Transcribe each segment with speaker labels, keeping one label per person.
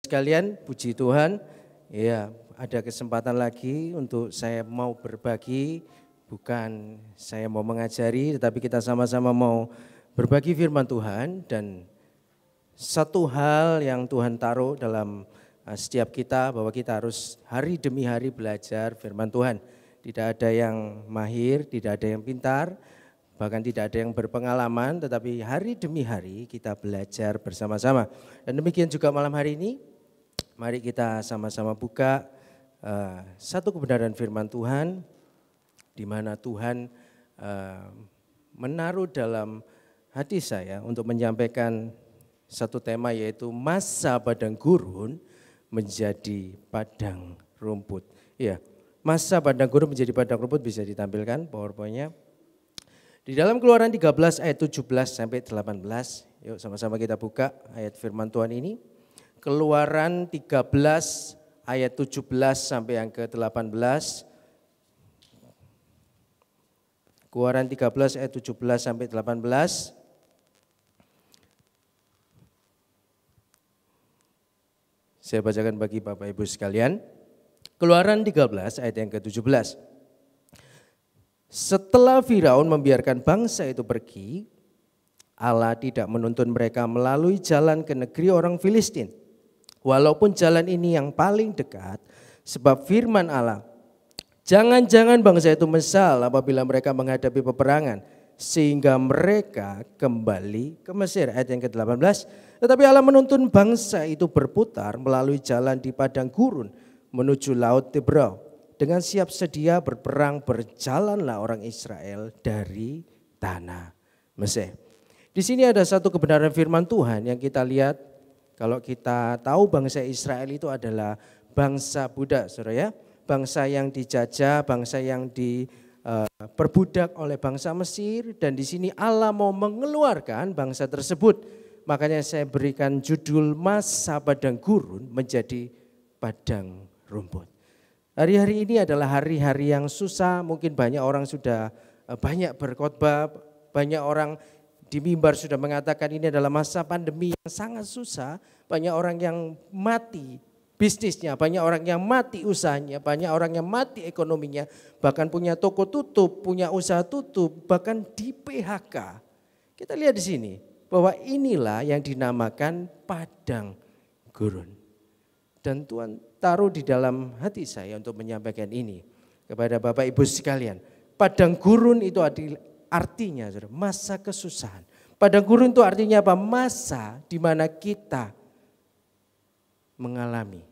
Speaker 1: Sekalian, puji Tuhan, ya ada kesempatan lagi untuk saya mau berbagi, bukan saya mau mengajari, tetapi kita sama-sama mau berbagi firman Tuhan. Dan satu hal yang Tuhan taruh dalam setiap kita, bahwa kita harus hari demi hari belajar firman Tuhan. Tidak ada yang mahir, tidak ada yang pintar, bahkan tidak ada yang berpengalaman, tetapi hari demi hari kita belajar bersama-sama. Dan demikian juga malam hari ini, mari kita sama-sama buka satu kebenaran firman Tuhan, di mana Tuhan menaruh dalam hati saya untuk menyampaikan satu tema, yaitu masa padang gurun menjadi padang rumput. Ya, masa padang gurun menjadi padang rumput, bisa ditampilkan PowerPoint-nya. Di dalam Keluaran 13 ayat 17 sampai 18, yuk sama-sama kita buka ayat firman Tuhan ini. Keluaran 13 ayat 17 sampai yang ke-18. Keluaran 13 ayat 17 sampai 18. Saya bacakan bagi Bapak Ibu sekalian. Keluaran 13 ayat yang ke-17. Setelah Firaun membiarkan bangsa itu pergi, Allah tidak menuntun mereka melalui jalan ke negeri orang Filistin. Walaupun jalan ini yang paling dekat, sebab firman Allah, jangan-jangan bangsa itu menyesal apabila mereka menghadapi peperangan, sehingga mereka kembali ke Mesir. Ayat yang ke-18, tetapi Allah menuntun bangsa itu berputar melalui jalan di padang gurun menuju laut Tibrau. Dengan siap sedia berperang berjalanlah orang Israel dari tanah Mesir. Di sini ada satu kebenaran firman Tuhan yang kita lihat. Kalau kita tahu bangsa Israel itu adalah bangsa budak, saudara ya. Bangsa yang dijajah, bangsa yang diperbudak oleh bangsa Mesir. Dan di sini Allah mau mengeluarkan bangsa tersebut. Makanya saya berikan judul masa padang gurun menjadi padang rumput. Hari-hari ini adalah hari-hari yang susah, mungkin banyak orang sudah banyak berkhotbah, banyak orang di mimbar sudah mengatakan ini adalah masa pandemi yang sangat susah, banyak orang yang mati bisnisnya, banyak orang yang mati usahanya, banyak orang yang mati ekonominya, bahkan punya toko tutup, punya usaha tutup, bahkan di PHK. Kita lihat di sini bahwa inilah yang dinamakan padang gurun. Dan Tuhan taruh di dalam hati saya untuk menyampaikan ini kepada Bapak Ibu sekalian. Padang gurun itu artinya masa kesusahan. Padang gurun itu artinya apa? Masa di mana kita mengalami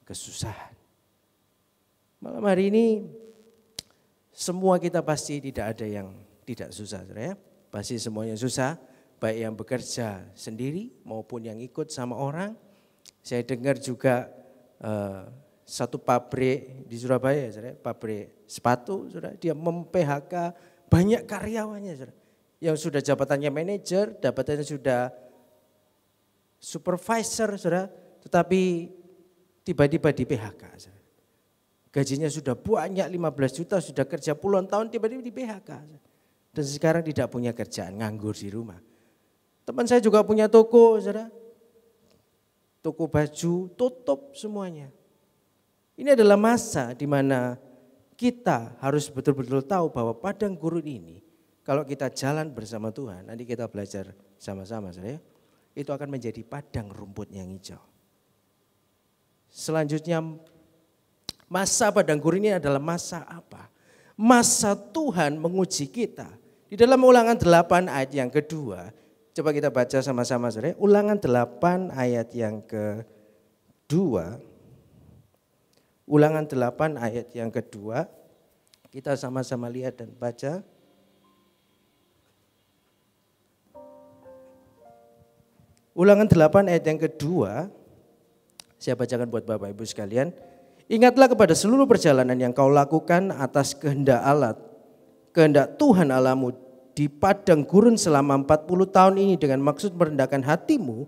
Speaker 1: kesusahan. Malam hari ini semua kita pasti tidak ada yang tidak susah, ya. Pasti semuanya susah, baik yang bekerja sendiri maupun yang ikut sama orang. Saya dengar juga satu pabrik di Surabaya, pabrik sepatu, dia mem-PHK banyak karyawannya, yang sudah jabatannya manajer, jabatannya sudah supervisor, tetapi tiba-tiba di PHK. Gajinya sudah banyak 15 juta, sudah kerja puluhan tahun, tiba-tiba di PHK. Dan sekarang tidak punya kerjaan, nganggur di rumah. Teman saya juga punya toko, toko baju, tutup semuanya. Ini adalah masa di mana kita harus betul-betul tahu bahwa padang gurun ini, kalau kita jalan bersama Tuhan, nanti kita belajar sama-sama, itu akan menjadi padang rumput yang hijau. Selanjutnya, masa padang gurun ini adalah masa apa? Masa Tuhan menguji kita. Di dalam Ulangan 8 ayat yang kedua, coba kita baca sama-sama, Ulangan 8 ayat yang kedua. Ulangan 8 ayat yang kedua. Kita sama-sama lihat dan baca. Ulangan 8 ayat yang kedua. Saya bacakan buat Bapak Ibu sekalian. Ingatlah kepada seluruh perjalanan yang kau lakukan atas kehendak Allah, kehendak Tuhan Allahmu di padang gurun selama 40 tahun ini dengan maksud merendahkan hatimu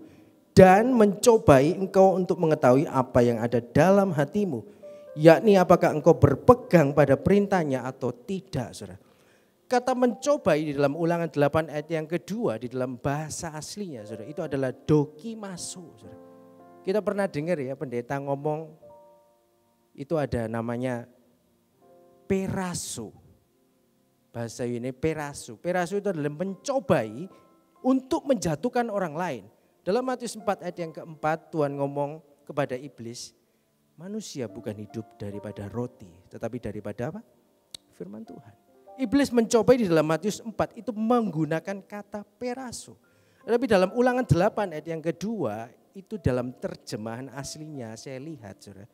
Speaker 1: dan mencobai engkau untuk mengetahui apa yang ada dalam hatimu, yakni apakah engkau berpegang pada perintahnya atau tidak, saudara. Kata mencobai di dalam Ulangan 8 ayat yang kedua di dalam bahasa aslinya, saudara, itu adalah dokimaso, saudara. Kita pernah dengar ya pendeta ngomong itu ada namanya perasu. Bahasa ini perasu. Perasu itu adalah mencobai untuk menjatuhkan orang lain. Dalam Matius 4 ayat yang keempat Tuhan ngomong kepada iblis, manusia bukan hidup daripada roti, tetapi daripada apa? Firman Tuhan. Iblis mencobai di dalam Matius 4 itu menggunakan kata perasu. Tapi dalam Ulangan 8 ayat yang kedua, itu dalam terjemahan aslinya saya lihat saudara,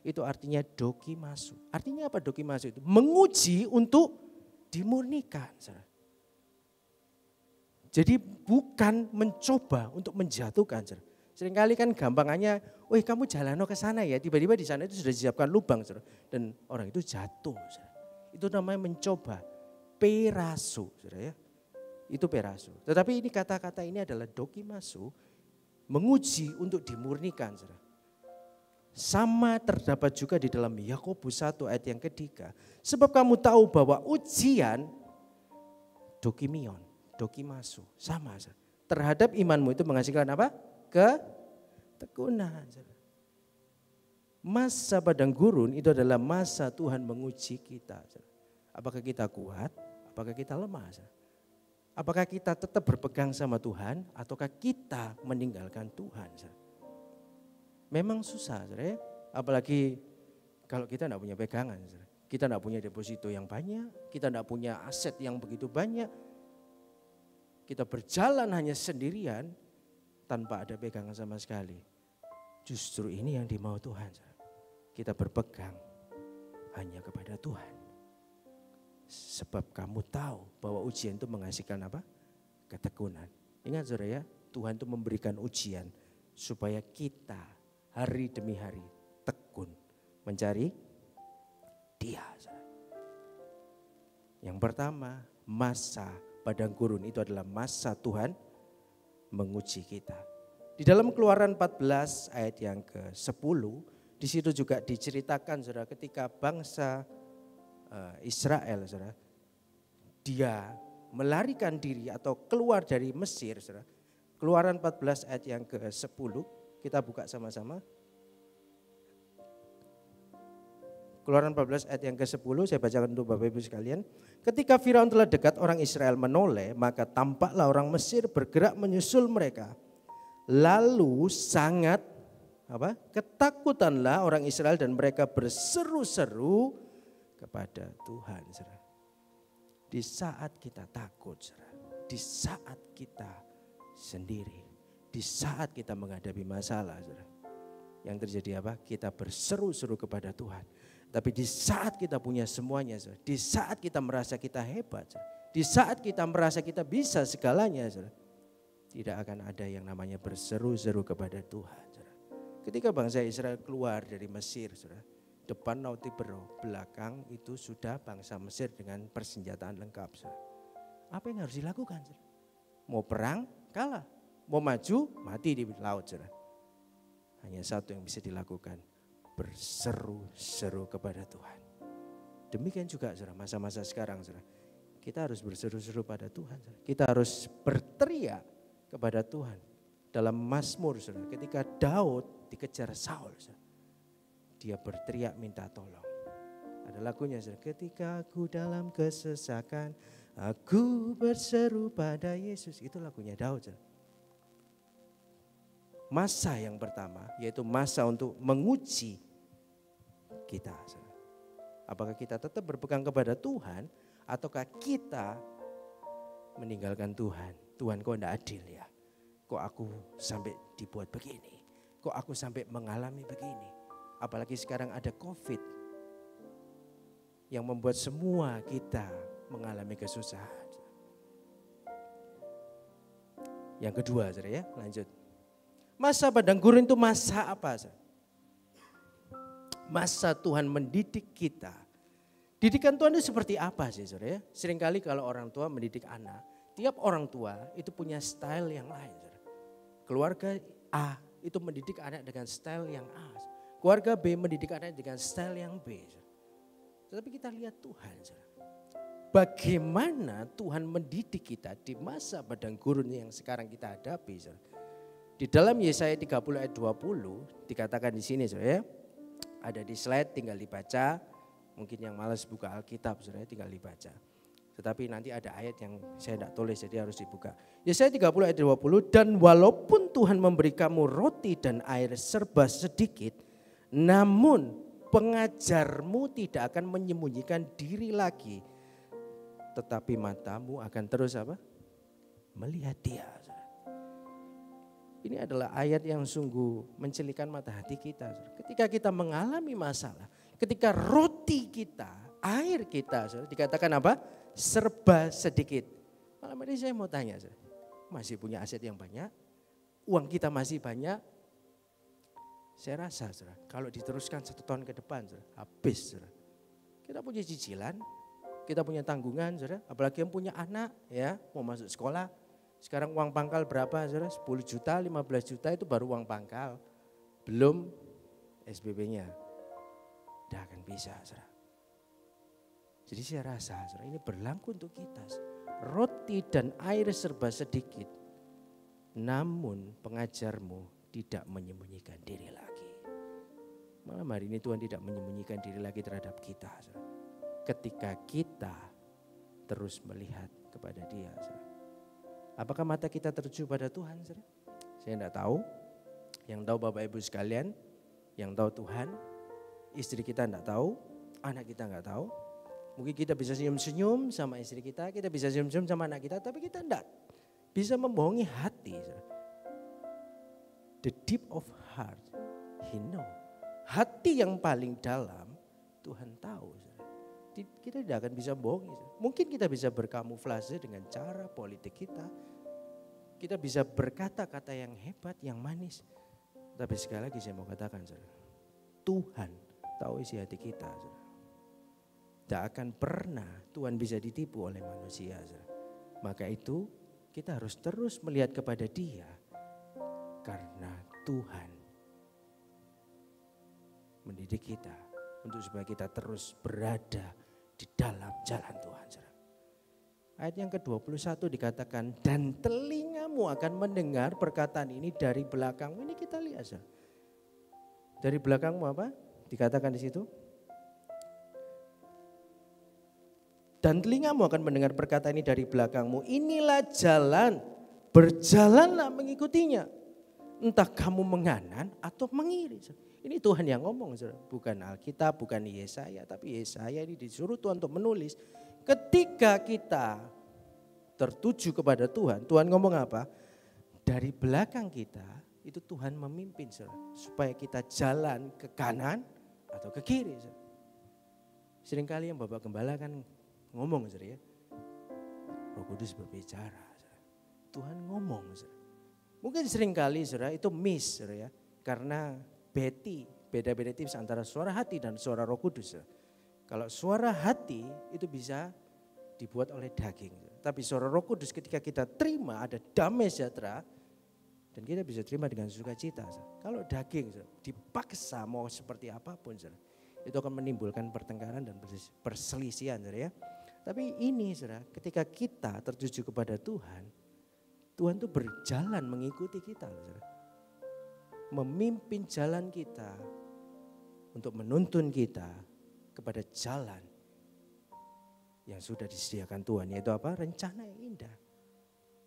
Speaker 1: itu artinya dokimasu. Artinya apa dokimasu itu? Menguji untuk dimurnikan. Saudara. Jadi bukan mencoba untuk menjatuhkan. Saudara. Seringkali kan gampangannya, wih kamu jalan ke sana ya, tiba-tiba di sana itu sudah disiapkan lubang. Saudara. Dan orang itu jatuh. Saudara. Itu namanya mencoba, perasu. Saudara, ya. Itu perasu. Tetapi ini kata-kata ini adalah dokimasu, menguji untuk dimurnikan. Saudara. Sama terdapat juga di dalam Yakobus 1 ayat yang ketiga. Sebab kamu tahu bahwa ujian dokimion, dokimasu, sama. Saudara. Terhadap imanmu itu menghasilkan apa? Ketekunan. Saudara. Masa padang gurun itu adalah masa Tuhan menguji kita. Saudara. Apakah kita kuat? Apakah kita lemah? Saudara. Apakah kita tetap berpegang sama Tuhan ataukah kita meninggalkan Tuhan? Memang susah, saudara. Apalagi kalau kita tidak punya pegangan. Saudara. Kita tidak punya deposito yang banyak, kita tidak punya aset yang begitu banyak. Kita berjalan hanya sendirian tanpa ada pegangan sama sekali. Justru ini yang dimau Tuhan. Saudara. Kita berpegang hanya kepada Tuhan. Sebab kamu tahu bahwa ujian itu menghasilkan apa? Ketekunan. Ingat saudara ya, Tuhan itu memberikan ujian supaya kita hari demi hari tekun mencari Dia. Saudara. Yang pertama, masa padang gurun itu adalah masa Tuhan menguji kita. Di dalam Keluaran 14 ayat yang ke-10, di situ juga diceritakan saudara ketika bangsa Israel, saudara, dia melarikan diri atau keluar dari Mesir. Saudara. Keluaran 14 ayat yang ke-10, kita buka sama-sama. Keluaran 14 ayat yang ke-10, saya bacakan untuk Bapak Ibu sekalian. Ketika Firaun telah dekat, orang Israel menoleh, maka tampaklah orang Mesir bergerak menyusul mereka. Lalu sangat ketakutanlah orang Israel dan mereka berseru-seru kepada Tuhan. Saudara. Di saat kita takut, saudara. Di saat kita sendiri, di saat kita menghadapi masalah, saudara. Yang terjadi apa? Kita berseru-seru kepada Tuhan. Tapi di saat kita punya semuanya, saudara. Di saat kita merasa kita hebat, saudara. Di saat kita merasa kita bisa segalanya, saudara. Tidak akan ada yang namanya berseru-seru kepada Tuhan. Saudara. Ketika bangsa Israel keluar dari Mesir, saudara. Depan Laut Tibero, belakang itu sudah bangsa Mesir dengan persenjataan lengkap. Saudara. Apa yang harus dilakukan? Saudara? Mau perang, kalah. Mau maju, mati di laut. Saudara. Hanya satu yang bisa dilakukan, berseru-seru kepada Tuhan. Demikian juga saudara, masa-masa sekarang saudara, kita harus berseru-seru pada Tuhan. Saudara. Kita harus berteriak kepada Tuhan. Dalam Mazmur saudara, ketika Daud dikejar Saul, saudara, dia berteriak minta tolong. Ada lagunya, ketika aku dalam kesesakan, aku berseru pada Yesus. Itu lagunya Daud. Masa yang pertama yaitu masa untuk menguji kita. Apakah kita tetap berpegang kepada Tuhan ataukah kita meninggalkan Tuhan. Tuhan kok tidak adil ya. Kok aku sampai dibuat begini. Kok aku sampai mengalami begini. Apalagi sekarang ada COVID yang membuat semua kita mengalami kesusahan. Yang kedua, saudara ya, lanjut. Masa padang gurun itu masa apa? Saudara? Masa Tuhan mendidik kita. Didikan Tuhan itu seperti apa sih, saudara ya? Seringkali kalau orang tua mendidik anak, tiap orang tua itu punya style yang lain. Saudara. Keluarga A itu mendidik anak dengan style yang A. Keluarga B mendidik anak dengan style yang B. Tetapi kita lihat Tuhan. Bagaimana Tuhan mendidik kita di masa padang gurun yang sekarang kita hadapi. Di dalam Yesaya 30 ayat 20 dikatakan di sini saudara ya. Ada di slide, tinggal dibaca. Mungkin yang malas buka Alkitab saudara tinggal dibaca. Tetapi nanti ada ayat yang saya tidak tulis jadi harus dibuka. Yesaya 30 ayat 20, dan walaupun Tuhan memberi kamu roti dan air serba sedikit, namun pengajarmu tidak akan menyembunyikan diri lagi. Tetapi matamu akan terus apa? Melihat Dia. Ini adalah ayat yang sungguh mencelikan mata hati kita. Ketika kita mengalami masalah, ketika roti kita, air kita, dikatakan apa? Serba sedikit. Malam ini saya mau tanya, masih punya aset yang banyak? Uang kita masih banyak? Saya rasa kalau diteruskan 1 tahun ke depan habis. Kita punya cicilan, kita punya tanggungan, apalagi yang punya anak ya mau masuk sekolah. Sekarang uang pangkal berapa? 10 juta, 15 juta itu baru uang pangkal. Belum SPP-nya. Tidak akan bisa. Jadi saya rasa ini berlaku untuk kita. Roti dan air serba sedikit. Namun pengajarmu tidak menyembunyikan diri lagi. Malam hari ini Tuhan tidak menyembunyikan diri lagi terhadap kita. Ketika kita terus melihat kepada Dia. Apakah mata kita tertuju pada Tuhan? Saya tidak tahu. Yang tahu Bapak Ibu sekalian, yang tahu Tuhan, istri kita tidak tahu, anak kita nggak tahu. Mungkin kita bisa senyum-senyum sama istri kita bisa senyum-senyum sama anak kita, tapi kita tidak bisa membohongi hati. The deep of heart, He know. Hati yang paling dalam, Tuhan tahu. Kita tidak akan bisa bohongi. Mungkin kita bisa berkamuflase dengan cara politik kita. Kita bisa berkata-kata yang hebat, yang manis. Tapi sekali lagi saya mau katakan, Tuhan tahu isi hati kita. Tidak akan pernah Tuhan bisa ditipu oleh manusia. Maka itu kita harus terus melihat kepada Dia. Karena Tuhan mendidik kita untuk supaya kita terus berada di dalam jalan Tuhan. Ayat yang ke-21 dikatakan, dan telingamu akan mendengar perkataan ini dari belakangmu. Ini kita lihat. Dari belakangmu apa? Dikatakan di situ. Dan telingamu akan mendengar perkataan ini dari belakangmu. Inilah jalan, berjalanlah mengikutinya. Entah kamu menganan atau mengiri. Ini Tuhan yang ngomong, bukan Alkitab, bukan Yesaya. Tapi Yesaya ini disuruh Tuhan untuk menulis. Ketika kita tertuju kepada Tuhan, Tuhan ngomong apa? Dari belakang kita itu Tuhan memimpin supaya kita jalan ke kanan atau ke kiri. Seringkali yang Bapak Gembala kan ngomong ya, Roh Kudus berbicara, Tuhan ngomong. Mungkin seringkali itu miss ya, karena beda-beda tips antara suara hati dan suara Roh Kudus. Kalau suara hati itu bisa dibuat oleh daging. Tapi suara Roh Kudus ketika kita terima ada damai sejahtera dan kita bisa terima dengan sukacita. Kalau daging dipaksa mau seperti apapun itu akan menimbulkan pertengkaran dan perselisihan ya. Tapi ini ketika kita tertuju kepada Tuhan, Tuhan itu berjalan mengikuti kita. Memimpin jalan kita untuk menuntun kita kepada jalan yang sudah disediakan Tuhan, yaitu apa? Rencana yang indah.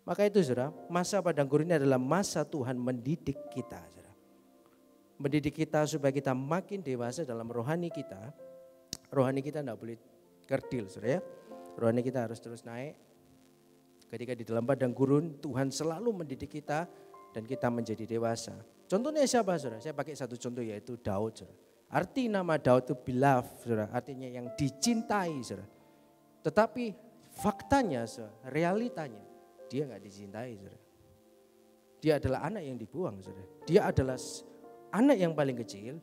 Speaker 1: Maka itu masa padang gurun ini adalah masa Tuhan mendidik kita. Mendidik kita supaya kita makin dewasa dalam rohani kita. Rohani kita tidak boleh kerdil ya. Rohani kita harus terus naik. Ketika di dalam padang gurun Tuhan selalu mendidik kita dan kita menjadi dewasa. Contohnya siapa Saya pakai satu contoh yaitu Daud. Arti nama Daud itu beloved, artinya yang dicintai. Tetapi faktanya, realitanya dia nggak dicintai. Dia adalah anak yang dibuang. Dia adalah anak yang paling kecil,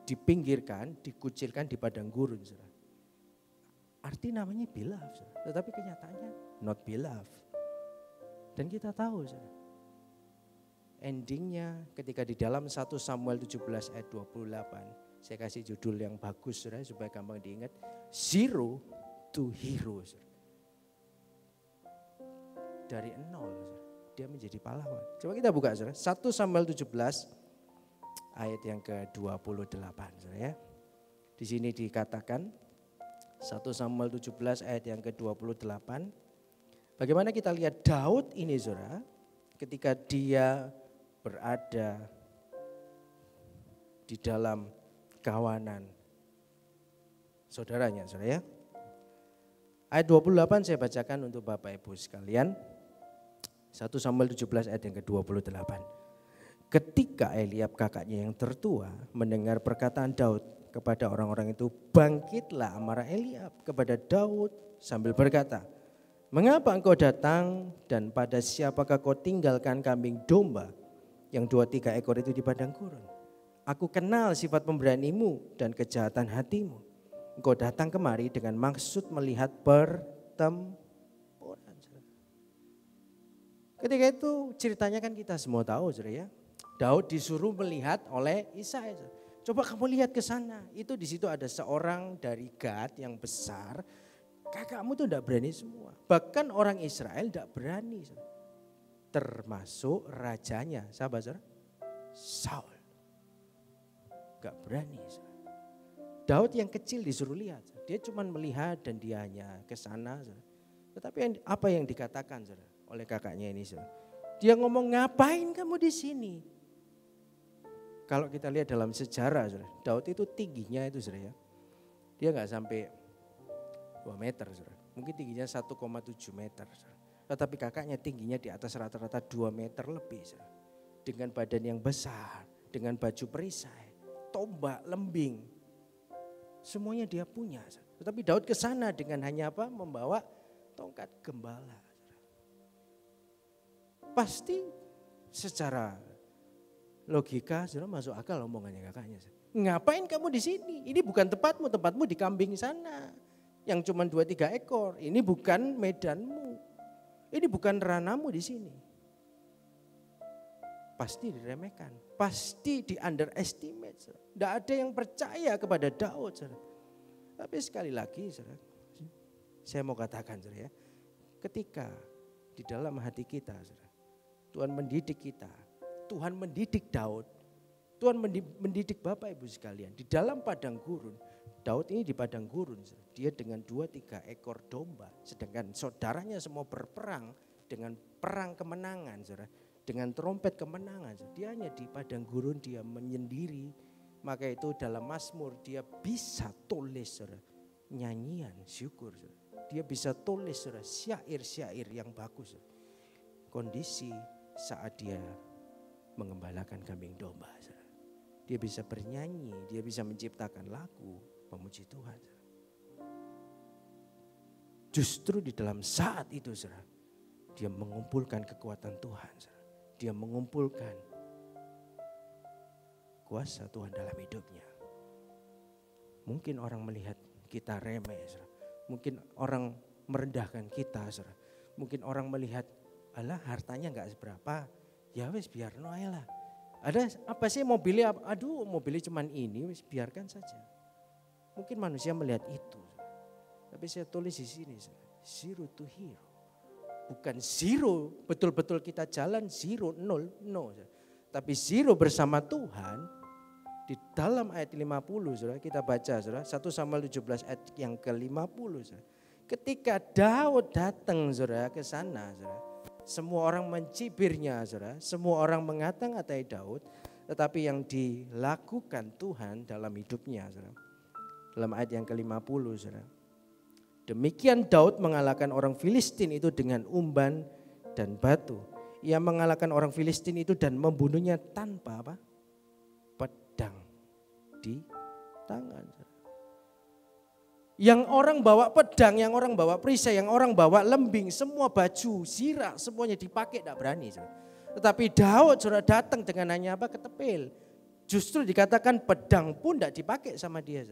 Speaker 1: dipinggirkan, dikucilkan di padang gurun. Arti namanya beloved, tetapi kenyataannya not beloved. Dan kita tahu, endingnya ketika di dalam 1 Samuel 17 ayat 28, saya kasih judul yang bagus supaya gampang diingat, Zero to Hero. Dari nol dia menjadi pahlawan. Coba kita buka saudara, 1 Samuel 17 ayat yang ke-28 saudara ya. Di sini dikatakan 1 Samuel 17 ayat yang ke-28. Bagaimana kita lihat Daud ini saudara, ketika dia berada di dalam kawanan saudaranya saudara ya. Ayat 28 saya bacakan untuk Bapak Ibu sekalian. 1 Samuel 17 ayat yang ke-28. Ketika Eliab kakaknya yang tertua mendengar perkataan Daud kepada orang-orang itu, bangkitlah amarah Eliab kepada Daud sambil berkata, mengapa engkau datang dan pada siapakah kau tinggalkan kambing domba yang 2-3 ekor itu di padang gurun? Aku kenal sifat pemberanimu dan kejahatan hatimu. Engkau datang kemari dengan maksud melihat pertempuran. Ketika itu ceritanya kan kita semua tahu saudara ya. Daud disuruh melihat oleh Isai. Coba kamu lihat ke sana. Itu di situ ada seorang dari Gad yang besar. Kakakmu tuh tidak berani semua. Bahkan orang Israel tidak berani. Saudara. Termasuk rajanya. Siapa saudara? Saul. Gak berani. Saudara. Daud yang kecil disuruh lihat. Dia cuma melihat dan dia hanya ke sana. Tetapi apa yang dikatakan saudara, oleh kakaknya ini saudara? Dia ngomong, ngapain kamu di sini? Kalau kita lihat dalam sejarah saudara, Daud itu tingginya itu saudara ya. Dia nggak sampai 2 meter saudara. Mungkin tingginya 1,7 meter saudara. Tetapi kakaknya tingginya di atas rata-rata 2 meter lebih saudara. Dengan badan yang besar, dengan baju perisai, tombak, lembing. Semuanya dia punya. Tetapi Daud ke sana dengan hanya apa? Membawa tongkat gembala. Pasti secara logika sudah masuk akal omongannya kakaknya. Ngapain kamu di sini? Ini bukan tempatmu, tempatmu di kambing sana. Yang cuma 2-3 ekor. Ini bukan medanmu. Ini bukan ranamu di sini. Pasti diremehkan, pasti di underestimate. Tidak ada yang percaya kepada Daud. Saudara. Tapi sekali lagi saudara, saya mau katakan saudara ya, ketika di dalam hati kita saudara, Tuhan mendidik kita, Tuhan mendidik Daud, Tuhan mendidik Bapak Ibu sekalian. Di dalam padang gurun, Daud ini di padang gurun, saudara. Dia dengan 2-3 ekor domba. Sedangkan saudaranya semua berperang dengan perang kemenangan saudara. Dengan trompet kemenangan, dia hanya di padang gurun, dia menyendiri. Maka itu dalam Mazmur dia bisa tulis saudara, nyanyian syukur. Saudara. Dia bisa tulis saudara, syair-syair yang bagus. Saudara. Kondisi saat dia mengembalakan kambing domba. Saudara. Dia bisa bernyanyi, dia bisa menciptakan lagu memuji Tuhan. Saudara. Justru di dalam saat itu saudara, dia mengumpulkan kekuatan Tuhan. Saudara. Dia mengumpulkan kuasa Tuhan dalam hidupnya. Mungkin orang melihat kita remeh, saudara. Mungkin orang merendahkan kita, saudara. Mungkin orang melihat, alah hartanya gak seberapa, ya wis biar noe lah. Ada apa sih mobilnya, aduh mobilnya cuman ini, wis biarkan saja. Mungkin manusia melihat itu. Saudara. Tapi saya tulis di sini, saudara. Zero to hero. Bukan zero, betul-betul kita jalan zero, nol, no. Tapi zero bersama Tuhan, di dalam ayat 50, saudara, kita baca, saudara, 1 Samuel 17 ayat yang ke-50. Saudara. Ketika Daud datang, saudara, ke sana, saudara, semua orang mencibirnya, saudara, semua orang mengata-ngatai Daud, tetapi yang dilakukan Tuhan dalam hidupnya, saudara. Dalam ayat yang ke-50, saudara. Demikian Daud mengalahkan orang Filistin itu dengan umban dan batu. Ia mengalahkan orang Filistin itu dan membunuhnya tanpa apa? Pedang di tangan. Yang orang bawa pedang, yang orang bawa perisai, yang orang bawa lembing, semua baju, zirah, semuanya dipakai tidak berani. Tetapi Daud sudah datang dengan hanya apa? Ketepil. Justru dikatakan pedang pun tidak dipakai sama dia.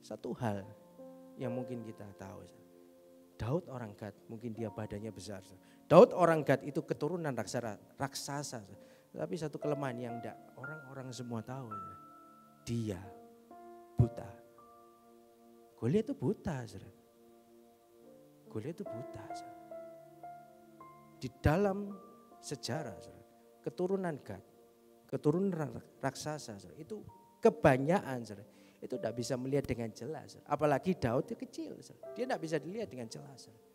Speaker 1: Satu hal yang mungkin kita tahu. Daud orang Gad, mungkin dia badannya besar. Daud orang Gad itu keturunan raksasa. Tapi satu kelemahan yang tidak orang-orang semua tahu. Dia buta. Goliat itu buta. Goliat itu buta. Di dalam sejarah, saudara. Keturunan Gad, keturunan raksasa, saudara. Itu kebanyakan, saudara. Itu tidak bisa melihat dengan jelas. Apalagi Daud itu kecil, saudara. Dia tidak bisa dilihat dengan jelas. Saudara.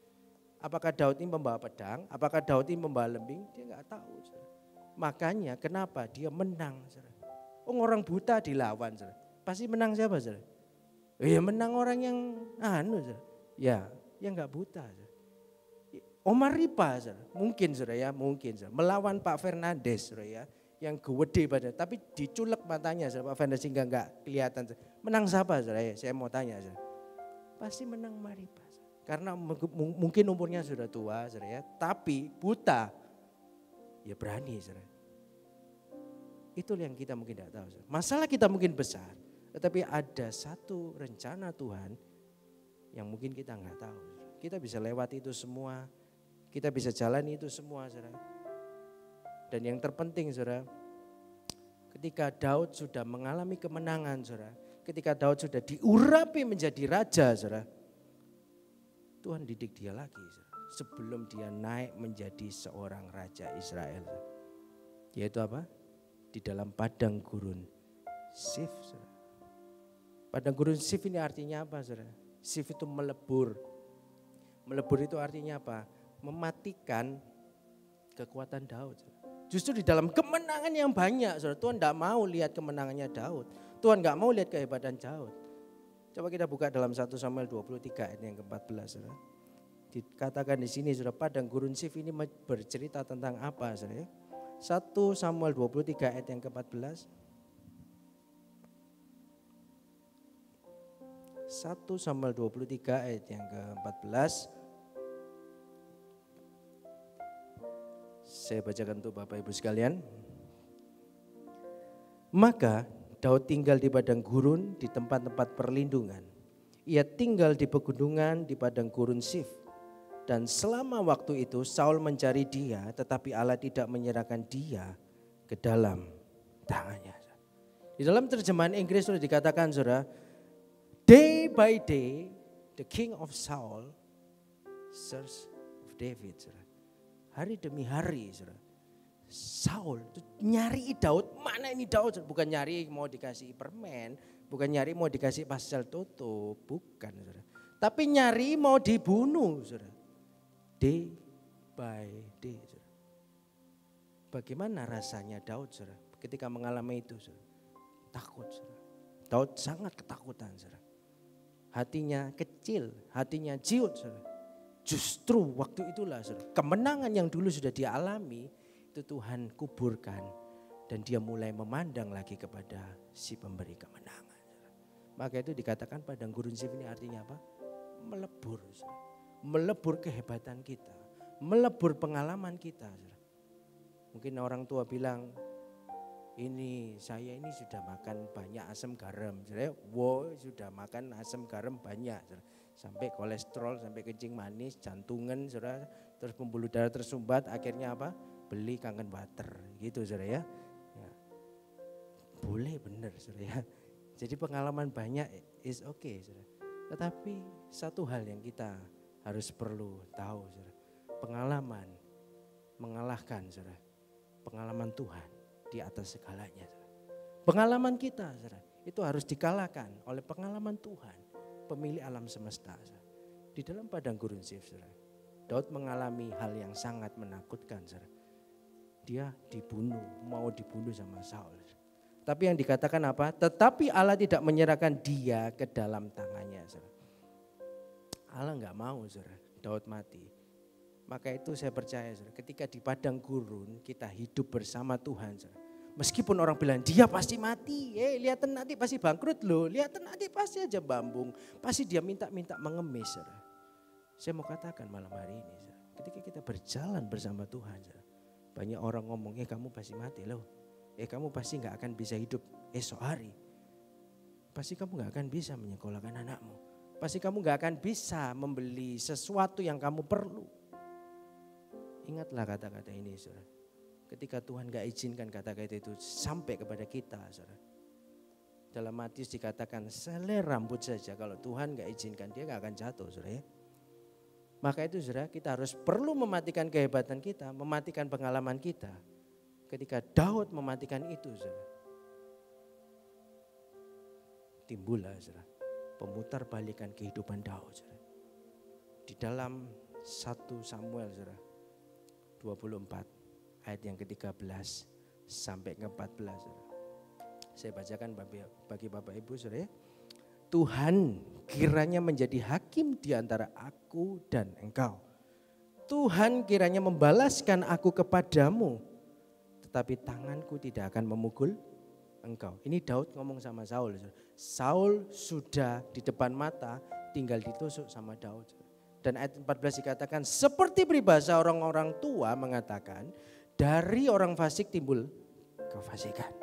Speaker 1: Apakah Daud ini membawa pedang, apakah Daud ini membawa lembing, dia nggak tahu. Saudara. Makanya kenapa dia menang, saudara. Orang buta dilawan, saudara. Pasti menang siapa, saudara? Ya menang orang yang saudara. Ya, yang nggak buta, saudara. Omar Ripa, saudara. Mungkin, saudara ya, mungkin, saudara. Melawan Pak Fernandes, saudara ya, yang gede pada, tapi diculek matanya, saudara. Pak Fernandes sehingga nggak kelihatan. Saudara. Menang siapa, saudara ya? Saya mau tanya, saudara. Pasti menang Maripa, saudara. Karena mungkin umurnya sudah tua, saudara ya, tapi buta, ya berani, saudara. Itu yang kita mungkin tidak tahu. Saudara. Masalah kita mungkin besar, tetapi ada satu rencana Tuhan yang mungkin kita nggak tahu. Saudara. Kita bisa lewati itu semua, kita bisa jalani itu semua, saudara. Dan yang terpenting, saudara, ketika Daud sudah mengalami kemenangan, saudara, ketika Daud sudah diurapi menjadi raja, saudara, Tuhan didik dia lagi, saudara, sebelum dia naik menjadi seorang raja Israel. Yaitu apa? Di dalam padang gurun Sif. Saudara. Padang gurun Sif ini artinya apa, saudara? Sif itu melebur. Melebur itu artinya apa? Mematikan kekuatan Daud. Saudara. Justru di dalam kemenangan yang banyak, saudara, Tuhan tidak mau lihat kemenangannya Daud. Tuhan nggak mau lihat kehebatan Daud. Coba kita buka dalam 1 Samuel 23 ayat yang ke-14, saudara. Dikatakan di sini, saudara, padang gurun Sif ini bercerita tentang apa, saudara? 1 Samuel 23 ayat yang ke-14. 1 Samuel 23 ayat yang ke-14. Saya bacakan untuk Bapak Ibu sekalian. Maka Daud tinggal di padang gurun di tempat-tempat perlindungan. Ia tinggal di pegunungan di padang gurun Sif. Dan selama waktu itu Saul mencari dia, tetapi Allah tidak menyerahkan dia ke dalam tangannya. Di dalam terjemahan Inggris sudah dikatakan, saudara, day by day the king of Saul search of David. Saudara. Hari demi hari, saudara. Saul itu nyari Daud, mana ini Daud? Bukan nyari mau dikasih permen, bukan nyari mau dikasih pastel tutup, bukan, saudara. Tapi nyari mau dibunuh, saudara. Day by day, saudara. Bagaimana rasanya Daud, saudara, ketika mengalami itu, saudara? Takut, saudara. Daud sangat ketakutan, saudara. Hatinya kecil, hatinya ciut, saudara. Justru waktu itulah, saudara, kemenangan yang dulu sudah dia alami, itu Tuhan kuburkan dan dia mulai memandang lagi kepada si pemberi kemenangan. Maka itu dikatakan padang gurun Sif ini artinya apa? Melebur. Melebur kehebatan kita, melebur pengalaman kita. Mungkin orang tua bilang, saya ini sudah makan banyak asam garam. Wow, sudah makan asam garam banyak. Sampai kolesterol, sampai kencing manis, jantungan, terus pembuluh darah tersumbat, akhirnya apa? Beli kangen water gitu, saudara ya. Boleh, benar, saudara ya. Jadi pengalaman banyak is okay, saudara. Tetapi satu hal yang kita harus perlu tahu, saudara. Pengalaman mengalahkan, saudara. Pengalaman Tuhan di atas segalanya, saudara. Pengalaman kita, saudara, itu harus dikalahkan oleh pengalaman Tuhan, pemilik alam semesta. Saudara. Di dalam padang gurun Sif, saudara, Daud mengalami hal yang sangat menakutkan, saudara. Dia dibunuh, mau dibunuh sama Saul. Tapi yang dikatakan apa? Tetapi Allah tidak menyerahkan dia ke dalam tangannya. Saudara. Allah enggak mau, saudara, Daud mati. Maka itu saya percaya, saudara, ketika di padang gurun kita hidup bersama Tuhan, saudara. Meskipun orang bilang dia pasti mati, lihatin nanti pasti bangkrut loh, lihatin nanti pasti aja bambung, pasti dia minta-minta mengemis, saudara. Saya mau katakan malam hari ini, saudara, ketika kita berjalan bersama Tuhan, saudara, banyak orang ngomong, kamu pasti mati loh, kamu pasti gak akan bisa hidup esok hari, pasti kamu gak akan bisa menyekolahkan anakmu, pasti kamu gak akan bisa membeli sesuatu yang kamu perlu. Ingatlah kata-kata ini, saudara. Ketika Tuhan gak izinkan kata-kata itu sampai kepada kita, saudara. Dalam Matius dikatakan selai rambut saja, kalau Tuhan gak izinkan dia gak akan jatuh, saudara ya. Maka itu saudara, kita harus perlu mematikan kehebatan kita, mematikan pengalaman kita. Ketika Daud mematikan itu saudara, timbullah saudara, pemutar balikan kehidupan Daud saudara. Di dalam 1 Samuel saudara, 24 ayat yang ke-13 sampai ke-14 saudara. Saya bacakan bagi Bapak Ibu saudara ya. Tuhan kiranya menjadi hakim di antara aku dan engkau. Tuhan kiranya membalaskan aku kepadamu, tetapi tanganku tidak akan memukul engkau. Ini Daud ngomong sama Saul. Saul sudah di depan mata, tinggal ditusuk sama Daud. Dan ayat 14 dikatakan, seperti peribahasa orang-orang tua mengatakan, dari orang fasik timbul kefasikan.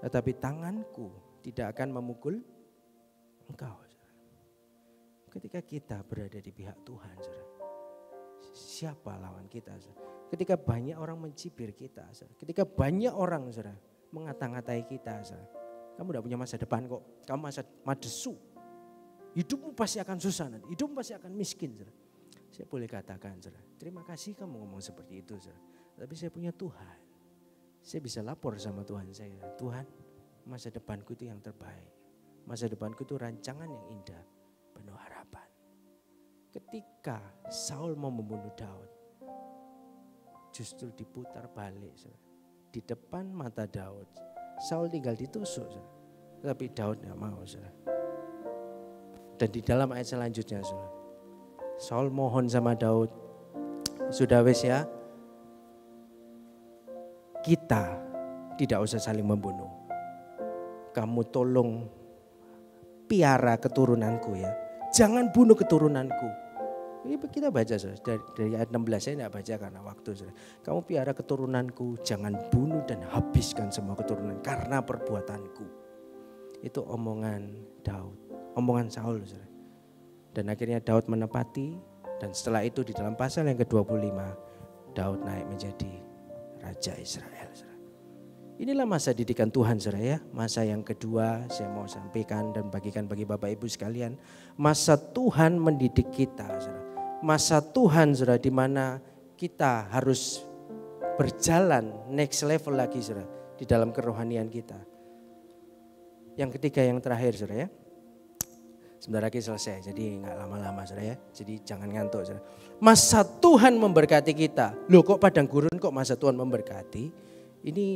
Speaker 1: Tetapi tanganku tidak akan memukul engkau. Ketika kita berada di pihak Tuhan, siapa lawan kita? Ketika banyak orang mencibir kita, ketika banyak orang mengata-ngatai kita, kamu tidak punya masa depan kok, kamu masa madesu, hidupmu pasti akan susah nanti, hidupmu pasti akan miskin. Saya boleh katakan, terima kasih kamu ngomong seperti itu, tapi saya punya Tuhan. Saya bisa lapor sama Tuhan saya, Tuhan, masa depanku itu yang terbaik. Masa depanku itu rancangan yang indah, penuh harapan. Ketika Saul mau membunuh Daud, justru diputar balik. Di depan mata Daud, Saul tinggal ditusuk. Tapi Daud tidak mau. Dan di dalam ayat selanjutnya, Saul mohon sama Daud, sudah wes ya, kita tidak usah saling membunuh. Kamu tolong piara keturunanku ya. Jangan bunuh keturunanku. Ini kita baca dari ayat 16, saya tidak baca karena waktu. Kamu piara keturunanku, jangan bunuh dan habiskan semua keturunan karena perbuatanku. Itu omongan Daud, omongan Saul. Dan akhirnya Daud menepati, dan setelah itu di dalam pasal yang ke-25, Daud naik menjadi Raja Israel. Inilah masa didikan Tuhan saudara ya. Masa yang kedua saya mau sampaikan dan bagikan bagi Bapak Ibu sekalian. Masa Tuhan mendidik kita saudara. Masa Tuhan saudara di mana kita harus berjalan next level lagi saudara. Di dalam kerohanian kita. Yang ketiga yang terakhir saudara ya. Sebentar lagi selesai jadi gak lama-lama saudara ya. Jadi jangan ngantuk saudara. Masa Tuhan memberkati kita. Loh kok padang gurun kok masa Tuhan memberkati. Ini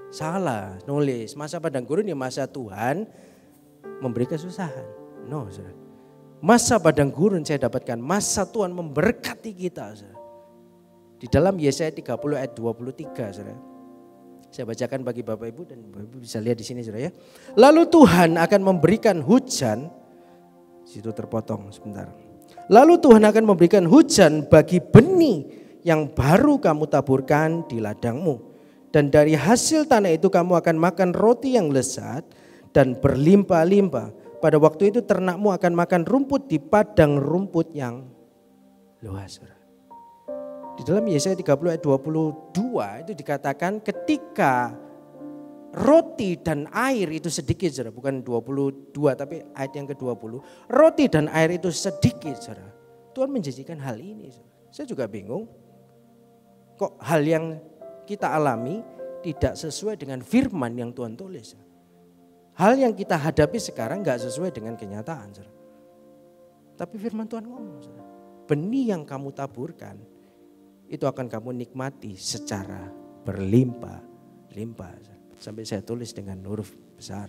Speaker 1: salah nulis, masa padang gurun ya masa Tuhan memberi kesusahan. No, saudara. Masa padang gurun saya dapatkan masa Tuhan memberkati kita. Saudara. Di dalam Yesaya 30 ayat 23 saudara. Saya bacakan bagi Bapak Ibu dan Bapak Ibu bisa lihat di sini saudara ya. Lalu Tuhan akan memberikan hujan, situ terpotong sebentar. Lalu Tuhan akan memberikan hujan bagi benih yang baru kamu taburkan di ladangmu. Dan dari hasil tanah itu kamu akan makan roti yang lezat dan berlimpah-limpah. Pada waktu itu ternakmu akan makan rumput di padang rumput yang luas. Di dalam Yesaya 30 ayat 22 itu dikatakan ketika roti dan air itu sedikit, saudara. Bukan 22 tapi ayat yang ke-20. Roti dan air itu sedikit, saudara. Tuhan menjanjikan hal ini. Saudara. Saya juga bingung. Kok hal yang kita alami tidak sesuai dengan firman yang Tuhan tulis. Hal yang kita hadapi sekarang gak sesuai dengan kenyataan. Saudara. Tapi firman Tuhan ngomong, saudara. Benih yang kamu taburkan itu akan kamu nikmati secara berlimpah-limpah. Sampai saya tulis dengan huruf besar.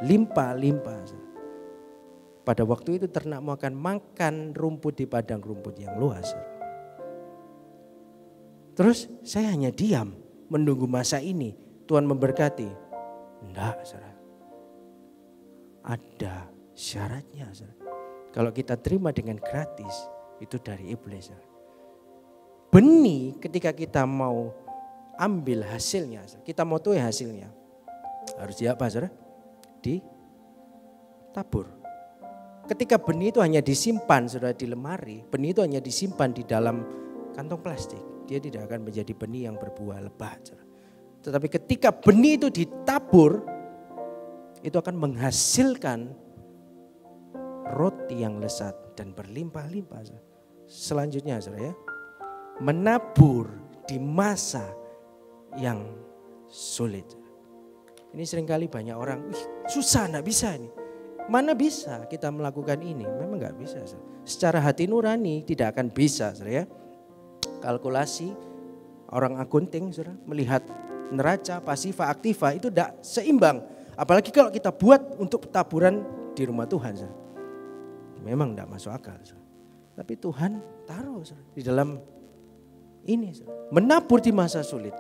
Speaker 1: Limpah-limpah. Pada waktu itu ternakmu akan makan rumput di padang rumput yang luas. Terus saya hanya diam menunggu masa ini Tuhan memberkati. Enggak, saudara. Ada syaratnya. Saudara. Kalau kita terima dengan gratis itu dari iblis. Saudara. Benih ketika kita mau ambil hasilnya, kita mau tuai hasilnya. Harus apa saudara? Ditabur. Ketika benih itu hanya disimpan saudara di lemari, benih itu hanya disimpan di dalam kantong plastik. Dia tidak akan menjadi benih yang berbuah lebat. Saudara. Tetapi ketika benih itu ditabur, itu akan menghasilkan roti yang lezat dan berlimpah-limpah. Saudara. selanjutnya saudara ya. Menabur di masa yang sulit. Ini seringkali banyak orang, susah enggak bisa ini. Mana bisa kita melakukan ini? Memang enggak bisa. Secara hati nurani tidak akan bisa saudara ya. Kalkulasi orang akunting saudara, melihat neraca, pasifa, aktiva itu tidak seimbang. Apalagi kalau kita buat untuk taburan di rumah Tuhan. Saudara. Memang tidak masuk akal. Saudara. Tapi Tuhan taruh saudara, di dalam ini. Saudara. Menabur di masa sulit.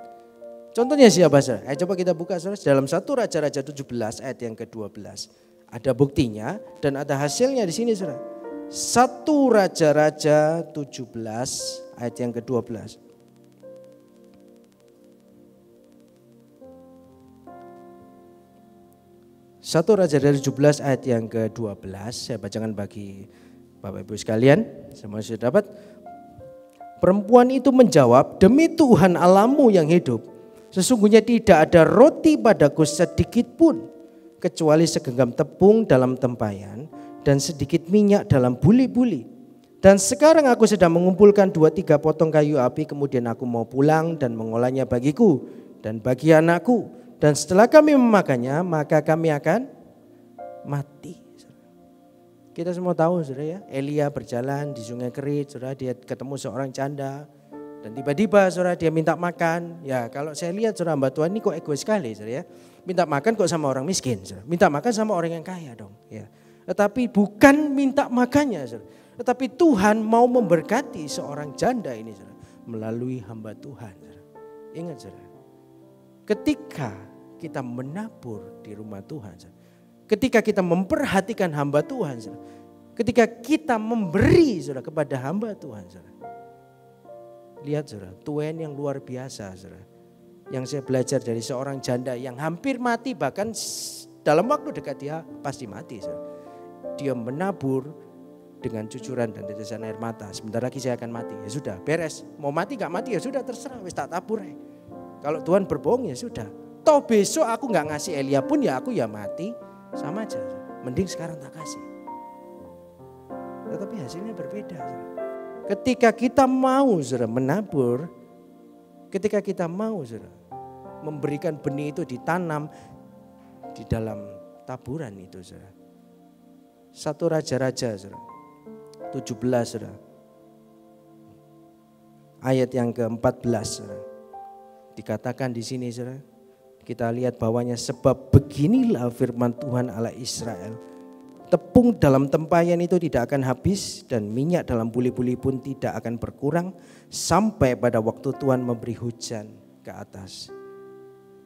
Speaker 1: Contohnya siapa saudara? Coba kita buka saudara, dalam 1 Raja-Raja 17 ayat yang ke-12. Ada buktinya dan ada hasilnya di sini saudara. 1 Raja-Raja 17 ayat yang ke-12. 1 Raja-Raja 17 ayat yang ke-12, saya bacakan bagi Bapak Ibu sekalian, semua sudah dapat. Perempuan itu menjawab, demi Tuhan Allahmu yang hidup, sesungguhnya tidak ada roti padaku sedikit pun, kecuali segenggam tepung dalam tempayan dan sedikit minyak dalam buli-buli. Dan sekarang aku sedang mengumpulkan 2-3 potong kayu api, kemudian aku mau pulang dan mengolahnya bagiku dan bagi anakku. Dan setelah kami memakannya, maka kami akan mati. Kita semua tahu saudara ya, Elia berjalan di sungai Kerit, saudara, dia ketemu seorang janda. Dan tiba-tiba saudara dia minta makan. Ya kalau saya lihat saudara, hamba Tuhan ini kok egois sekali saudara ya. Minta makan kok sama orang miskin, saudara. Minta makan sama orang yang kaya dong. Ya. Tetapi bukan minta makannya saudara. Tetapi Tuhan mau memberkati seorang janda ini saudara, melalui hamba Tuhan. Saudara. Ingat saudara. Ketika kita menabur di rumah Tuhan, ketika kita memperhatikan hamba Tuhan, ketika kita memberi kepada hamba Tuhan, lihat Tuhan yang luar biasa, yang saya belajar dari seorang janda yang hampir mati, bahkan dalam waktu dekat dia pasti mati. Dia menabur dengan cucuran dan tetesan air mata. Sebentar lagi saya akan mati, ya sudah beres. Mau mati gak mati ya sudah terserah, wis tak tabur. Kalau Tuhan berbohong ya sudah. Toh besok aku gak ngasih Elia pun ya aku ya mati. Sama aja. Mending sekarang tak kasih. Tetapi hasilnya berbeda. Ketika kita mau menabur. Ketika kita mau memberikan benih itu ditanam di dalam taburan itu. 1 Raja-Raja 17 ayat yang ke-14. Dikatakan di sini saudara, kita lihat bawahnya, sebab beginilah firman Tuhan Allah Israel. Tepung dalam tempayan itu tidak akan habis dan minyak dalam buli-buli pun tidak akan berkurang sampai pada waktu Tuhan memberi hujan ke atas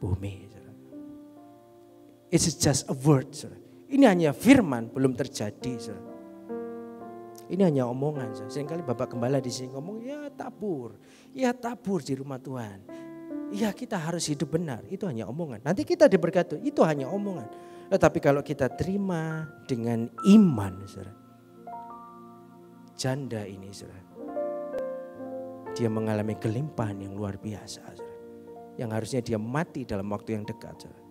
Speaker 1: bumi. Saudara. It's just a word. Saudara. Ini hanya firman, belum terjadi. Saudara. Ini hanya omongan. Saudara. Seringkali Bapak Gembala di sini ngomong, ya tabur di rumah Tuhan. Ya kita harus hidup benar, itu hanya omongan. Nanti kita diberkati, itu hanya omongan. Tetapi kalau kita terima dengan iman, saudara, janda ini saudara, dia mengalami kelimpahan yang luar biasa. Saudara. Yang harusnya dia mati dalam waktu yang dekat. Saudara.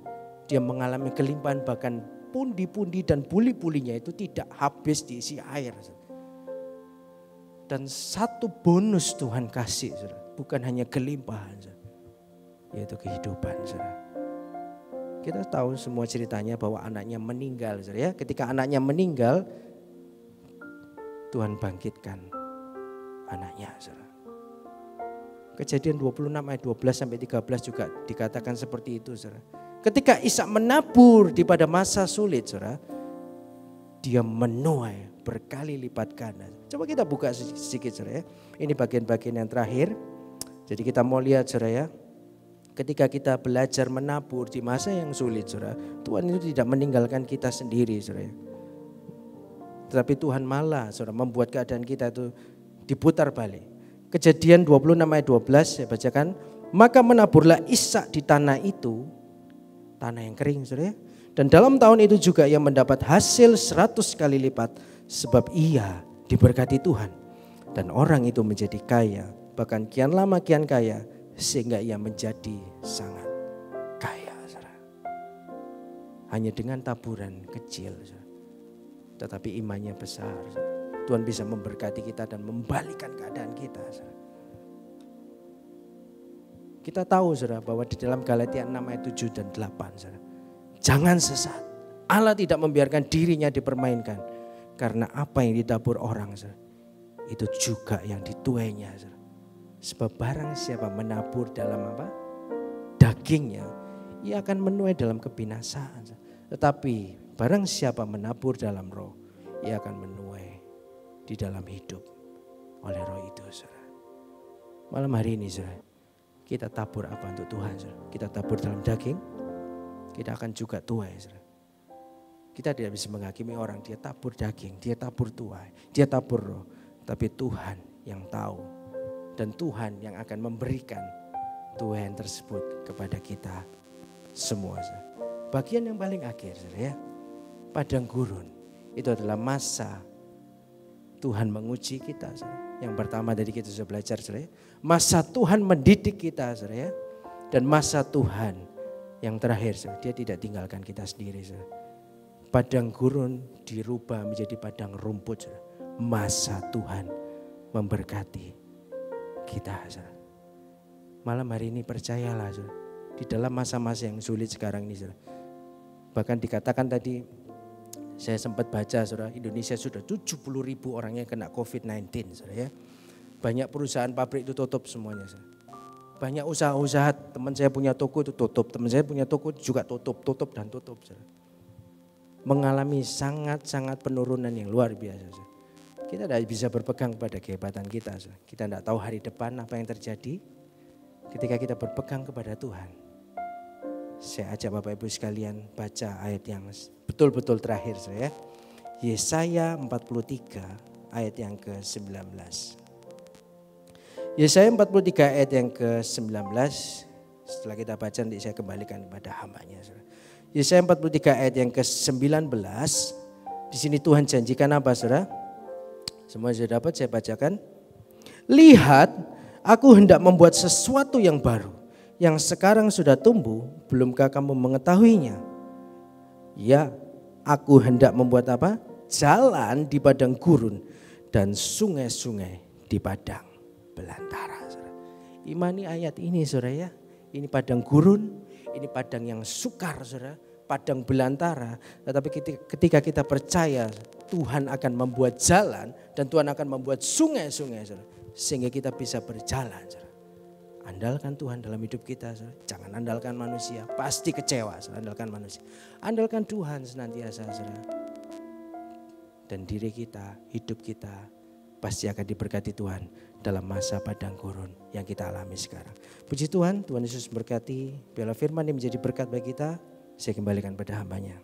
Speaker 1: Dia mengalami kelimpahan, bahkan pundi-pundi dan buli-bulinya itu tidak habis diisi air. Saudara. Dan satu bonus Tuhan kasih, saudara, bukan hanya kelimpahan, saudara, yaitu kehidupan. Saudara. Kita tahu semua ceritanya bahwa anaknya meninggal. Saudara, ya. Ketika anaknya meninggal, Tuhan bangkitkan anaknya. Saudara. Kejadian 26 ayat 12 sampai 13 juga dikatakan seperti itu. Saudara. Ketika Ishak menabur di pada masa sulit, saudara, dia menuai berkali lipat ganda. Coba kita buka sedikit saudara ya. Ini bagian-bagian yang terakhir. Jadi kita mau lihat saudara ya. Ketika kita belajar menabur di masa yang sulit saudara, Tuhan itu tidak meninggalkan kita sendiri saudara. Tetapi Tuhan malah saudara membuat keadaan kita itu diputar balik. Kejadian 26 ayat 12 saya bacakan. Maka menaburlah Ishak di tanah itu, tanah yang kering saudara. Dan dalam tahun itu juga ia mendapat hasil 100 kali lipat, sebab ia diberkati Tuhan. Dan orang itu menjadi kaya, bahkan kian lama kian kaya, sehingga ia menjadi sangat kaya. Saudara. Hanya dengan taburan kecil, saudara. Tetapi imannya besar. Saudara. Tuhan bisa memberkati kita dan membalikan keadaan kita. Kita tahu saudara bahwa di dalam Galatia 6 ayat 7 dan 8 saudara. Jangan sesat. Allah tidak membiarkan dirinya dipermainkan. Karena apa yang ditabur orang saudara, itu juga yang dituainya saudara. Sebab barang siapa menabur dalam apa? Dagingnya, ia akan menuai dalam kebinasaan. Tetapi barang siapa menabur dalam roh, ia akan menuai di dalam hidup oleh roh itu saudara. Malam hari ini saudara, kita tabur apa untuk Tuhan saudara? Kita tabur dalam daging, kita akan juga tuai saudara. Kita tidak bisa menghakimi orang, dia tabur daging, dia tabur tuai, dia tabur roh. Tapi Tuhan yang tahu dan Tuhan yang akan memberikan tuaian tersebut kepada kita semua. Bagian yang paling akhir ya, padang gurun itu adalah masa Tuhan menguji kita. Yang pertama dari kita sudah belajar masa Tuhan mendidik kita ya. Dan masa Tuhan yang terakhir dia tidak tinggalkan kita sendiri. Padang gurun dirubah menjadi padang rumput. Masa Tuhan memberkati kita. Malam hari ini percayalah di dalam masa-masa yang sulit sekarang ini. Bahkan dikatakan tadi, saya sempat baca Indonesia sudah 70.000 orang yang kena COVID-19 ya. Banyak perusahaan pabrik itu tutup semuanya. Banyak usaha-usaha, teman saya punya toko itu tutup, teman saya punya toko juga tutup dan tutup. Mengalami sangat-sangat penurunan yang luar biasa. Kita tidak bisa berpegang pada kehebatan kita. Kita tidak tahu hari depan apa yang terjadi. Ketika kita berpegang kepada Tuhan. Saya ajak Bapak Ibu sekalian baca ayat yang betul-betul terakhir saya. Yesaya 43 ayat yang ke-19. Yesaya 43 ayat yang ke-19. Setelah kita baca nanti saya kembalikan kepada hambanya. Yesaya 43 ayat yang ke-19. Di sini Tuhan janjikan apa saudara? Semua sudah dapat, saya bacakan. Lihat, aku hendak membuat sesuatu yang baru. Yang sekarang sudah tumbuh, belumkah kamu mengetahuinya? Ya, aku hendak membuat apa? Jalan di padang gurun dan sungai-sungai di padang belantara. Imani ayat ini saudara ya. Ini padang gurun, ini padang yang sukar saudara, padang belantara. Tetapi ketika kita percaya Tuhan akan membuat jalan dan Tuhan akan membuat sungai-sungai saudara, sehingga kita bisa berjalan saudara. Andalkan Tuhan dalam hidup kita saudara. Jangan andalkan manusia, pasti kecewa saudara, andalkan manusia. Andalkan Tuhan senantiasa saudara. Dan diri kita, hidup kita pasti akan diberkati Tuhan dalam masa padang gurun yang kita alami sekarang. Puji Tuhan, Tuhan Yesus berkati. Biarlah firman ini menjadi berkat bagi kita. Saya kembalikan pada hambanya.